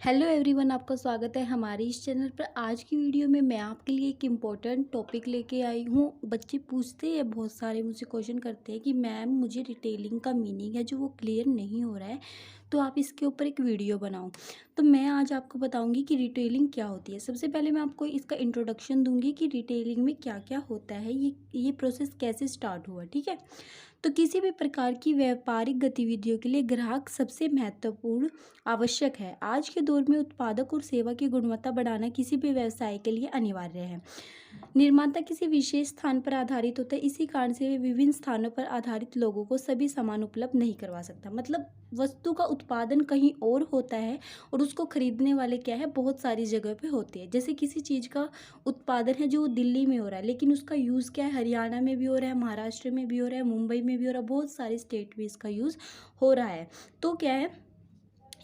Hello everyone, आपका स्वागत है हमारे इस चैनल पर। आज की वीडियो में मैं आपके लिए एक इम्पोर्टेंट टॉपिक लेके आई हूँ। बच्चे पूछते हैं, बहुत सारे मुझसे क्वेश्चन करते हैं कि मैम मुझे रिटेलिंग का मीनिंग है जो वो क्लियर नहीं हो रहा है, तो आप इसके ऊपर एक वीडियो बनाओ। तो मैं आज आपको बताऊंगी कि रिटेलिंग क्या होती है। सबसे पहले मैं आपको इसका इंट्रोडक्शन दूंगी कि रिटेलिंग में क्या क्या होता है, ये प्रोसेस कैसे स्टार्ट हुआ। ठीक है, तो किसी भी प्रकार की व्यापारिक गतिविधियों के लिए ग्राहक सबसे महत्वपूर्ण आवश्यक है। आज के दौर में उत्पादक और सेवा की गुणवत्ता बढ़ाना किसी भी व्यवसाय के लिए अनिवार्य है। निर्माता किसी विशेष स्थान पर आधारित होता है, इसी कारण से वे विभिन्न स्थानों पर आधारित लोगों को सभी सामान उपलब्ध नहीं करवा सकता। मतलब वस्तु का उत्पादन कहीं और होता है और उसको खरीदने वाले क्या है, बहुत सारी जगह पे होते हैं। जैसे किसी चीज़ का उत्पादन है जो दिल्ली में हो रहा है, लेकिन उसका यूज़ क्या है, हरियाणा में भी हो रहा है, महाराष्ट्र में भी हो रहा है, मुंबई में भी हो रहा है, बहुत सारे स्टेट में इसका यूज़ हो रहा है। तो क्या है,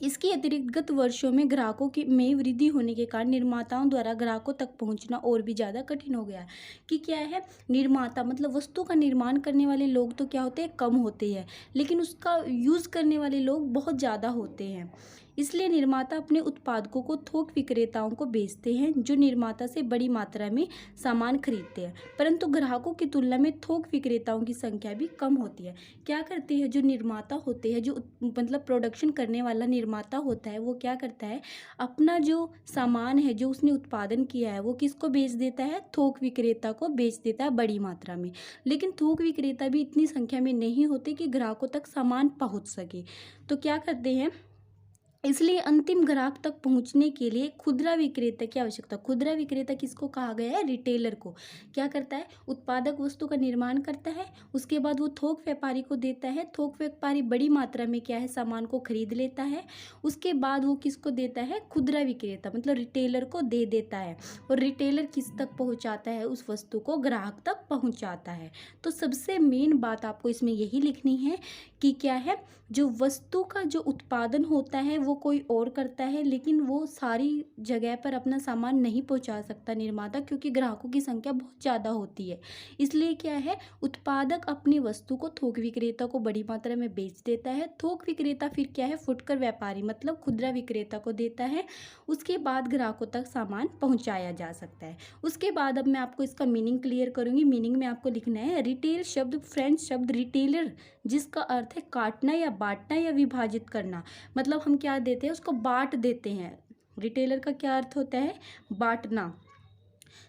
इसके अतिरिक्त गत वर्षों में ग्राहकों की में वृद्धि होने के कारण निर्माताओं द्वारा ग्राहकों तक पहुंचना और भी ज़्यादा कठिन हो गया है। कि क्या है, निर्माता मतलब वस्तु का निर्माण करने वाले लोग तो क्या होते हैं, कम होते हैं, लेकिन उसका यूज़ करने वाले लोग बहुत ज़्यादा होते हैं। इसलिए निर्माता अपने उत्पादकों को थोक विक्रेताओं को बेचते हैं जो निर्माता से बड़ी मात्रा में सामान खरीदते हैं, परंतु ग्राहकों की तुलना में थोक विक्रेताओं की संख्या भी कम होती है। क्या करते हैं, जो निर्माता होते हैं, जो मतलब प्रोडक्शन करने वाला निर्माता होता है, वो क्या करता है, अपना जो सामान है जो उसने उत्पादन किया है वो किसको बेच देता है, थोक विक्रेता को बेच देता है बड़ी मात्रा में। लेकिन थोक विक्रेता भी इतनी संख्या में नहीं होते कि ग्राहकों तक सामान पहुंच सके। तो क्या करते हैं, इसलिए अंतिम ग्राहक तक पहुंचने के लिए खुदरा विक्रेता की आवश्यकता। खुदरा विक्रेता किसको कहा गया है, रिटेलर को। क्या करता है, उत्पादक वस्तु का निर्माण करता है, उसके बाद वो थोक व्यापारी को देता है, थोक व्यापारी बड़ी मात्रा में क्या है, सामान को खरीद लेता है, उसके बाद वो किसको देता है, खुदरा विक्रेता मतलब रिटेलर को दे देता है, और रिटेलर किस तक पहुँचाता है, उस वस्तु को ग्राहक तक पहुँचाता है। तो सबसे मेन बात आपको इसमें यही लिखनी है कि क्या है, जो वस्तु का जो उत्पादन होता है वो कोई और करता है, लेकिन वो सारी जगह पर अपना सामान नहीं पहुंचा सकता निर्माता, क्योंकि ग्राहकों की संख्या बहुत ज़्यादा होती है। इसलिए क्या है, उत्पादक अपनी वस्तु को थोक विक्रेता को बड़ी मात्रा में बेच देता है, थोक विक्रेता फिर क्या है, फुटकर व्यापारी मतलब खुदरा विक्रेता को देता है, उसके बाद ग्राहकों तक सामान पहुँचाया जा सकता है। उसके बाद अब मैं आपको इसका मीनिंग क्लियर करूँगी। मीनिंग में आपको लिखना है, रिटेल शब्द फ्रेंच शब्द रिटेलर, जिसका अर्थ है काटना या बांटना या विभाजित करना। मतलब हम क्या देते हैं, उसको बांट देते हैं। रिटेलर का क्या अर्थ होता है, बांटना,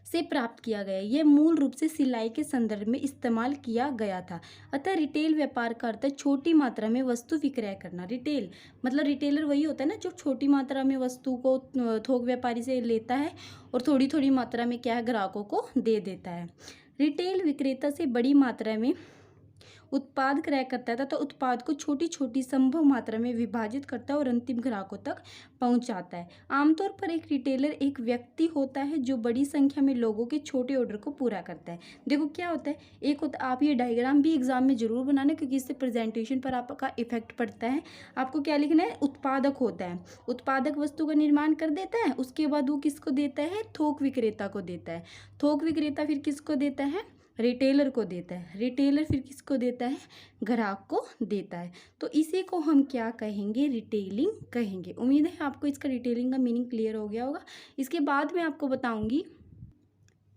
से प्राप्त किया गया। यह मूल रूप से सिलाई के संदर्भ में इस्तेमाल किया गया था। अतः रिटेल व्यापार का अर्थ है छोटी मात्रा में वस्तु विक्रय करना। रिटेल मतलब रिटेलर वही होता है ना जो छोटी मात्रा में वस्तु को थोक व्यापारी से लेता है और थोड़ी थोड़ी मात्रा में क्या है, ग्राहकों को दे देता है। रिटेल विक्रेता से बड़ी मात्रा में उत्पाद क्रय करता था, तो उत्पाद को छोटी छोटी संभव मात्रा में विभाजित करता है और अंतिम ग्राहकों तक पहुंचाता है। आमतौर पर एक रिटेलर एक व्यक्ति होता है जो बड़ी संख्या में लोगों के छोटे ऑर्डर को पूरा करता है। देखो क्या होता है, एक होता, आप ये डायग्राम भी एग्जाम में जरूर बनाना, क्योंकि इससे प्रेजेंटेशन पर आपका इफेक्ट पड़ता है। आपको क्या लिखना है, उत्पादक होता है, उत्पादक वस्तु का निर्माण कर देता है, उसके बाद वो किसको देता है, थोक विक्रेता को देता है, थोक विक्रेता फिर किसको देता है, रिटेलर को देता है, रिटेलर फिर किसको देता है, ग्राहक को देता है। तो इसी को हम क्या कहेंगे, रिटेलिंग कहेंगे। उम्मीद है आपको इसका रिटेलिंग का मीनिंग क्लियर हो गया होगा। इसके बाद मैं आपको बताऊंगी,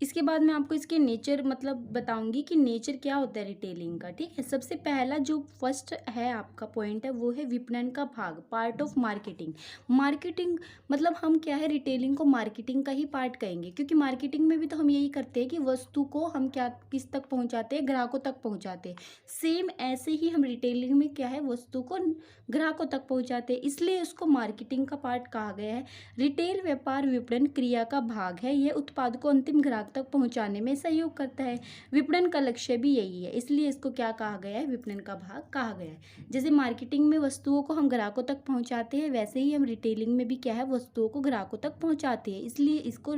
इसके बाद मैं आपको इसके नेचर मतलब बताऊंगी कि नेचर क्या होता है रिटेलिंग का। ठीक है, सबसे पहला जो फर्स्ट है आपका पॉइंट है वो है विपणन का भाग, पार्ट ऑफ मार्केटिंग। मार्केटिंग मतलब हम क्या है, रिटेलिंग को मार्केटिंग का ही पार्ट कहेंगे, क्योंकि मार्केटिंग में भी तो हम यही करते हैं कि वस्तु को हम क्या किस तक पहुंचाते हैं, ग्राहकों तक पहुंचाते हैं। सेम ऐसे ही हम रिटेलिंग में क्या है, वस्तु को ग्राहकों तक पहुंचाते हैं, इसलिए इसको मार्केटिंग का पार्ट कहा गया है। रिटेल व्यापार विपणन क्रिया का भाग है, यह उत्पाद को अंतिम ग्राहक तक पहुंचाने में सहयोग करता है। विपणन का लक्ष्य भी यही है, इसलिए इसको क्या कहा गया है, विपणन का भाग कहा गया है। जैसे मार्केटिंग में वस्तुओं को हम ग्राहकों तक पहुंचाते हैं, वैसे ही हम रिटेलिंग में भी क्या है, वस्तुओं को ग्राहकों तक पहुंचाते हैं, इसलिए इसको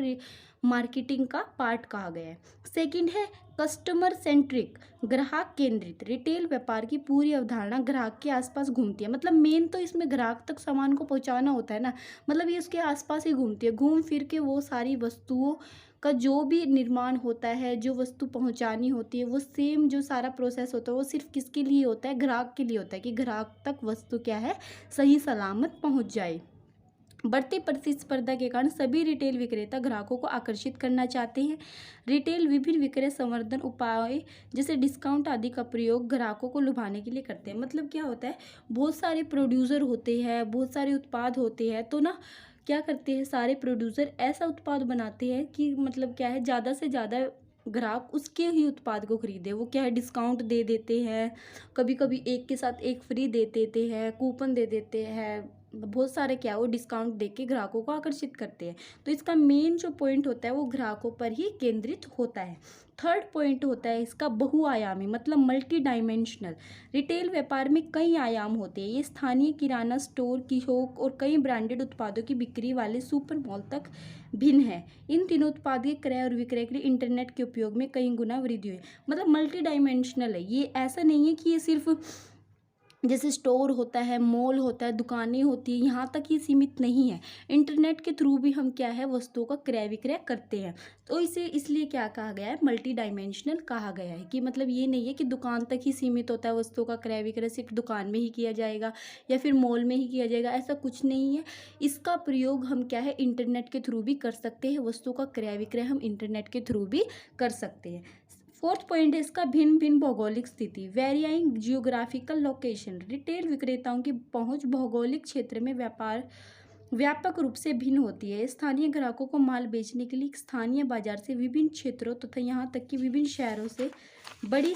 मार्केटिंग का पार्ट कहा गया है। सेकंड है कस्टमर सेंट्रिक, ग्राहक केंद्रित। रिटेल व्यापार की पूरी अवधारणा ग्राहक के आसपास घूमती है। मतलब मेन तो इसमें ग्राहक तक सामान को पहुंचाना होता है ना, मतलब ये उसके आसपास ही घूमती है, घूम फिर के वो सारी वस्तुओं का जो भी निर्माण होता है, जो वस्तु पहुंचानी होती है, वो सेम जो सारा प्रोसेस होता है वो सिर्फ किसके लिए होता है, ग्राहक के लिए होता है, कि ग्राहक तक वस्तु क्या है, सही सलामत पहुंच जाए। बढ़ती प्रतिस्पर्धा के कारण सभी रिटेल विक्रेता ग्राहकों को आकर्षित करना चाहते हैं। रिटेल विभिन्न विक्रय संवर्धन उपाय जैसे डिस्काउंट आदि का प्रयोग ग्राहकों को लुभाने के लिए करते हैं। मतलब क्या होता है, बहुत सारे प्रोड्यूसर होते हैं, बहुत सारे उत्पाद होते हैं, तो ना क्या करते हैं, सारे प्रोड्यूसर ऐसा उत्पाद बनाते हैं कि मतलब क्या है, ज़्यादा से ज़्यादा ग्राहक उसके ही उत्पाद को खरीदे। वो क्या है, डिस्काउंट दे देते हैं, कभी कभी एक के साथ एक फ्री दे देते हैं, कूपन दे देते हैं, बहुत सारे क्या है वो डिस्काउंट देके ग्राहकों को आकर्षित करते हैं। तो इसका मेन जो पॉइंट होता है वो ग्राहकों पर ही केंद्रित होता है। थर्ड पॉइंट होता है इसका बहुआयामी, मतलब मल्टी डायमेंशनल। रिटेल व्यापार में कई आयाम होते हैं। ये स्थानीय किराना स्टोर, कियोस्क और कई ब्रांडेड उत्पादों की बिक्री वाले सुपर मॉल तक भिन्न है। इन तीनों उत्पाद के क्रय और विक्रय के लिए इंटरनेट के उपयोग में कई गुना वृद्धि हुई। मतलब मल्टी डायमेंशनल है ये, ऐसा नहीं है कि ये सिर्फ जैसे स्टोर होता है, मॉल होता है, दुकानें होती है, यहाँ तक ही सीमित नहीं है। इंटरनेट के थ्रू भी हम क्या है, वस्तुओं का क्रय विक्रय करते हैं। तो इसे इसलिए क्या कहा गया है, मल्टी डायमेंशनल कहा गया है। कि मतलब ये नहीं है कि दुकान तक ही सीमित होता है वस्तुओं का क्रय विक्रय, सिर्फ दुकान में ही किया जाएगा या फिर मॉल में ही किया जाएगा, ऐसा कुछ नहीं है। इसका प्रयोग हम क्या है, इंटरनेट के थ्रू भी कर सकते हैं। वस्तुओं का क्रय विक्रय हम इंटरनेट के थ्रू भी कर सकते हैं। फोर्थ पॉइंट है इसका भिन्न भिन्न भौगोलिक स्थिति, वेरियाइंग जियोग्राफिकल लोकेशन। रिटेल विक्रेताओं की पहुंच भौगोलिक क्षेत्र में व्यापक रूप से भिन्न होती है। स्थानीय ग्राहकों को माल बेचने के लिए स्थानीय बाजार से विभिन्न क्षेत्रों तथा यहाँ तक कि विभिन्न शहरों से बड़ी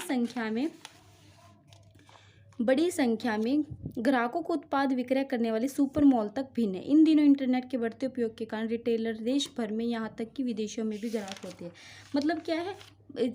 संख्या में ग्राहकों को उत्पाद विक्रय करने वाले सुपर मॉल तक भिन्न है। इन दिनों इंटरनेट के बढ़ते उपयोग के कारण रिटेलर देश भर में, यहाँ तक कि विदेशों में भी ग्राहक होते हैं। मतलब क्या है,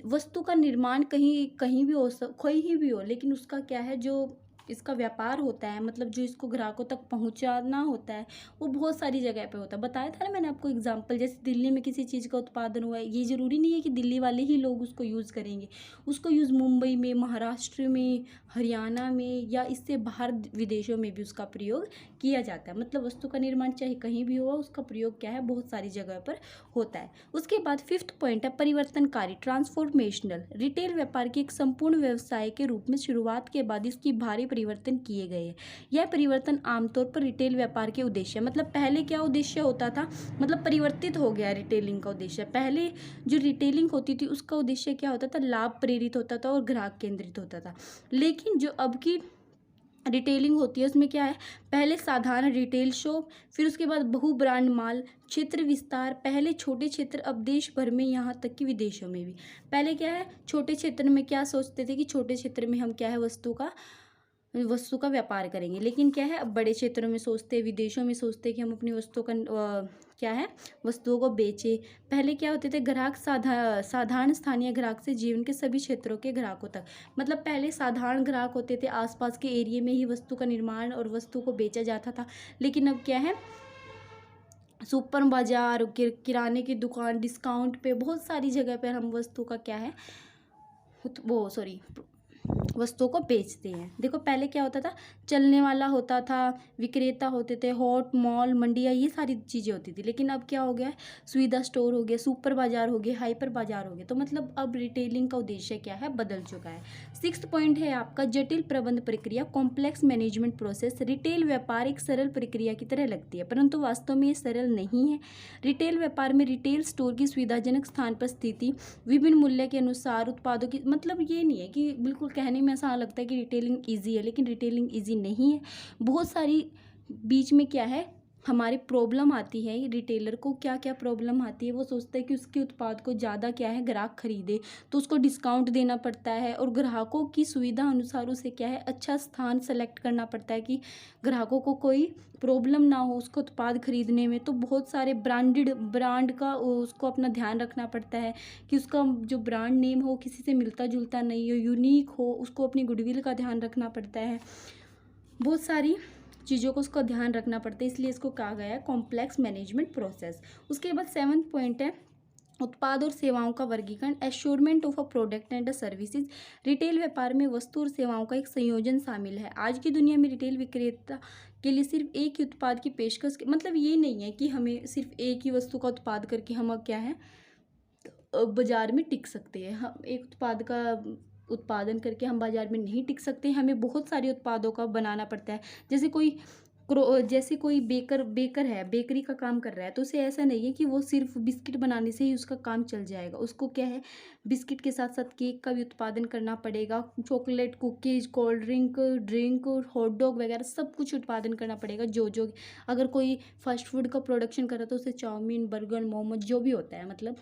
वस्तु का निर्माण कहीं भी हो, कहीं भी हो, लेकिन उसका क्या है, जो इसका व्यापार होता है, मतलब जो इसको ग्राहकों तक पहुंचाना होता है, वो बहुत सारी जगह पे होता है। बताया था ना मैंने आपको एग्जांपल, जैसे दिल्ली में किसी चीज़ का उत्पादन हुआ है, ये ज़रूरी नहीं है कि दिल्ली वाले ही लोग उसको यूज़ करेंगे। उसको यूज़ मुंबई में, महाराष्ट्र में, हरियाणा में या इससे बाहर विदेशों में भी उसका प्रयोग किया जाता है। मतलब वस्तु का निर्माण चाहे कहीं भी हो, उसका प्रयोग क्या है, बहुत सारी जगह पर होता है। उसके बाद फिफ्थ पॉइंट है परिवर्तनकारी, ट्रांसफॉर्मेशनल। रिटेल व्यापार की एक संपूर्ण व्यवसाय के रूप में शुरुआत के बाद इसकी भारी परिवर्तन किए गए हैं। यह परिवर्तन आमतौर पर रिटेल व्यापार के उद्देश्य, मतलब पहले क्या उद्देश्य होता था, मतलब परिवर्तित हो गया रिटेलिंग का उद्देश्य। पहले जो रिटेलिंग होती थी उसका उद्देश्य क्या होता था, लाभ प्रेरित होता था और ग्राहक केंद्रित होता था। लेकिन जो अब की रिटेलिंग होती है उसमें क्या है, पहले साधारण रिटेल शॉप, फिर उसके बाद बहु ब्रांड माल, क्षेत्र विस्तार, पहले छोटे क्षेत्र, अब देश भर में, यहाँ तक कि विदेशों में भी। पहले क्या है, छोटे क्षेत्र में क्या सोचते थे कि छोटे क्षेत्र में हम क्या है, वस्तु का व्यापार करेंगे, लेकिन क्या है, अब बड़े क्षेत्रों में सोचते, विदेशों में सोचते कि हम अपनी वस्तुओं का क्या है, वस्तुओं को बेचे। पहले क्या होते थे, ग्राहक साधारण स्थानीय ग्राहक से जीवन के सभी क्षेत्रों के ग्राहकों तक। मतलब पहले साधारण ग्राहक होते थे, आसपास के एरिया में ही वस्तु का निर्माण और वस्तु को बेचा जाता था। लेकिन अब क्या है, सुपर बाजार, किराने की दुकान, डिस्काउंट पे, बहुत सारी जगह पर हम वस्तु का क्या है, वस्तुओं को बेचते हैं। देखो पहले क्या होता था, चलने वाला होता था, विक्रेता होते थे, हॉट, मॉल, मंडियाँ, ये सारी चीज़ें होती थी। लेकिन अब क्या हो गया है, सुविधा स्टोर हो गया, सुपर बाजार हो गया, हाइपर बाजार हो गया। तो मतलब अब रिटेलिंग का उद्देश्य क्या है, बदल चुका है। सिक्स्थ पॉइंट है आपका जटिल प्रबंध प्रक्रिया, कॉम्प्लेक्स मैनेजमेंट प्रोसेस। रिटेल व्यापार एक सरल प्रक्रिया की तरह लगती है, परंतु वास्तव में ये सरल नहीं है। रिटेल व्यापार में रिटेल स्टोर की सुविधाजनक स्थान पर स्थिति, विभिन्न मूल्य के अनुसार उत्पादों की, मतलब ये नहीं है कि बिल्कुल कहने में ऐसा लगता है कि रिटेलिंग ईजी है, लेकिन रिटेलिंग ईजी नहीं है। बहुत सारी बीच में क्या है, हमारी प्रॉब्लम आती है। रिटेलर को क्या क्या प्रॉब्लम आती है, वो सोचता है कि उसके उत्पाद को ज़्यादा क्या है, ग्राहक खरीदे, तो उसको डिस्काउंट देना पड़ता है और ग्राहकों की सुविधा अनुसार उसे क्या है, अच्छा स्थान सेलेक्ट करना पड़ता है कि ग्राहकों को कोई प्रॉब्लम ना हो उसको उत्पाद खरीदने में। तो बहुत सारे ब्रांड का उसको अपना ध्यान रखना पड़ता है कि उसका जो ब्रांड नेम हो किसी से मिलता जुलता नहीं हो, यूनिक हो, उसको अपनी गुडविल का ध्यान रखना पड़ता है। बहुत सारी चीज़ों को उसका ध्यान रखना पड़ता है, इसलिए इसको कहा गया है कॉम्प्लेक्स मैनेजमेंट प्रोसेस। उसके बाद सेवंथ पॉइंट है उत्पाद और सेवाओं का वर्गीकरण, assurement of a product and services. Retail व्यापार में वस्तु और सेवाओं का एक संयोजन शामिल है। आज की दुनिया में रिटेल विक्रेता के लिए सिर्फ एक ही उत्पाद की पेशकश, मतलब ये नहीं है कि हमें सिर्फ एक ही वस्तु का उत्पाद करके हम अब क्या है, बाजार में टिक सकते हैं। हम एक उत्पाद का उत्पादन करके हम बाजार में नहीं टिक सकते, हमें बहुत सारे उत्पादों का बनाना पड़ता है। जैसे कोई जैसे कोई बेकर बेकर है, बेकरी का काम कर रहा है, तो उसे ऐसा नहीं है कि वो सिर्फ बिस्किट बनाने से ही उसका काम चल जाएगा। उसको क्या है, बिस्किट के साथ साथ केक का भी उत्पादन करना पड़ेगा, chocolate, cookies, cold drink, drink और हॉट डॉग वगैरह सब कुछ उत्पादन करना पड़ेगा। जो अगर कोई फास्ट फूड का प्रोडक्शन कर रहा है तो उसे चाउमीन, बर्गर, मोमोज जो भी होता है, मतलब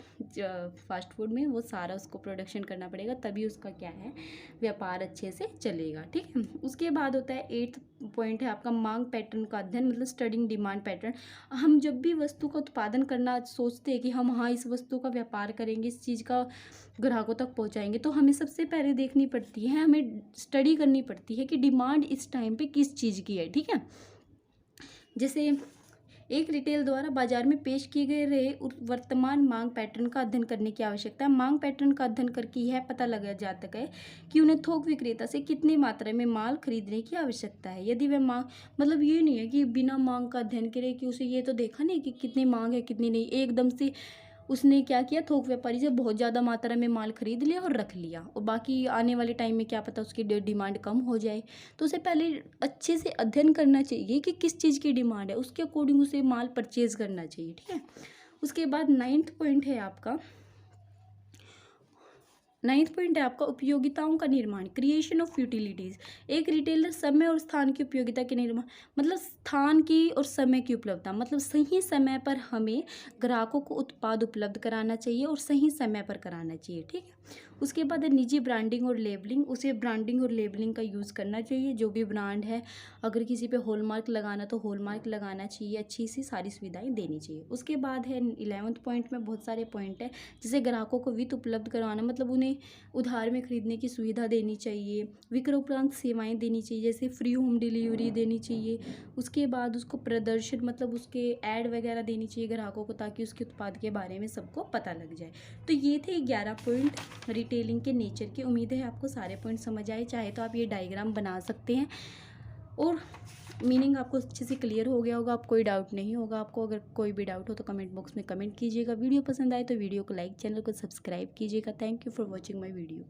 फास्ट फूड में वो सारा उसको प्रोडक्शन करना पड़ेगा, तभी उसका क्या है, व्यापार अच्छे से चलेगा। ठीक है। उसके बाद होता है 8th पॉइंट है आपका मांग पैटर्न का अध्ययन, मतलब स्टडिंग डिमांड पैटर्न। हम जब भी वस्तु का उत्पादन करना सोचते हैं कि हम हाँ इस वस्तु का व्यापार करेंगे, इस चीज़ का ग्राहकों तक पहुंचाएंगे, तो हमें सबसे पहले देखनी पड़ती है, हमें स्टडी करनी पड़ती है कि डिमांड इस टाइम पे किस चीज़ की है। ठीक है। जैसे एक रिटेल द्वारा बाजार में पेश किए गए रहे वर्तमान मांग पैटर्न का अध्ययन करने की आवश्यकता है। मांग पैटर्न का अध्ययन करके यह पता लगा जाता है कि उन्हें थोक विक्रेता से कितनी मात्रा में माल खरीदने की आवश्यकता है। यदि वह मांग, मतलब ये नहीं है कि बिना मांग का अध्ययन करे, कि उसे ये तो देखा नहीं कि कितनी मांग है कितनी नहीं, एकदम से उसने क्या किया, थोक व्यापारी से बहुत ज़्यादा मात्रा में माल खरीद लिया और रख लिया, और बाकी आने वाले टाइम में क्या पता उसकी डिमांड कम हो जाए। तो उसे पहले अच्छे से अध्ययन करना चाहिए कि किस चीज़ की डिमांड है, उसके अकॉर्डिंग उसे माल परचेज करना चाहिए। ठीक है। उसके बाद 9th पॉइंट है आपका, 9th पॉइंट है आपका उपयोगिताओं का निर्माण, क्रिएशन ऑफ यूटिलिटीज़। एक रिटेलर समय और स्थान की उपयोगिता के निर्माण, मतलब स्थान की और समय की उपलब्धता, मतलब सही समय पर हमें ग्राहकों को उत्पाद उपलब्ध कराना चाहिए और सही समय पर कराना चाहिए। ठीक है। उसके बाद है निजी ब्रांडिंग और लेबलिंग। उसे ब्रांडिंग और लेबलिंग का यूज़ करना चाहिए। जो भी ब्रांड है, अगर किसी पे हॉलमार्क लगाना तो हॉलमार्क लगाना चाहिए, अच्छी सी सारी सुविधाएं देनी चाहिए। उसके बाद है 11th पॉइंट में बहुत सारे पॉइंट है, जैसे ग्राहकों को वित्त उपलब्ध करवाना, मतलब उन्हें उधार में खरीदने की सुविधा देनी चाहिए, विक्रय उपरांत सेवाएं देनी चाहिए, जैसे फ्री होम डिलीवरी देनी चाहिए। उसके बाद उसको प्रदर्शन, मतलब उसके ऐड वगैरह देनी चाहिए ग्राहकों को, ताकि उसके उत्पाद के बारे में सबको पता लग जाए। तो ये थे 11 पॉइंट रिटेलिंग के नेचर की। उम्मीद है आपको सारे पॉइंट समझ आए। चाहे तो आप ये डायग्राम बना सकते हैं और मीनिंग आपको अच्छे से क्लियर हो गया होगा, आप कोई डाउट नहीं होगा आपको। अगर कोई भी डाउट हो तो कमेंट बॉक्स में कमेंट कीजिएगा। वीडियो पसंद आए तो वीडियो को लाइक, चैनल को सब्सक्राइब कीजिएगा। Thank you for watching my video.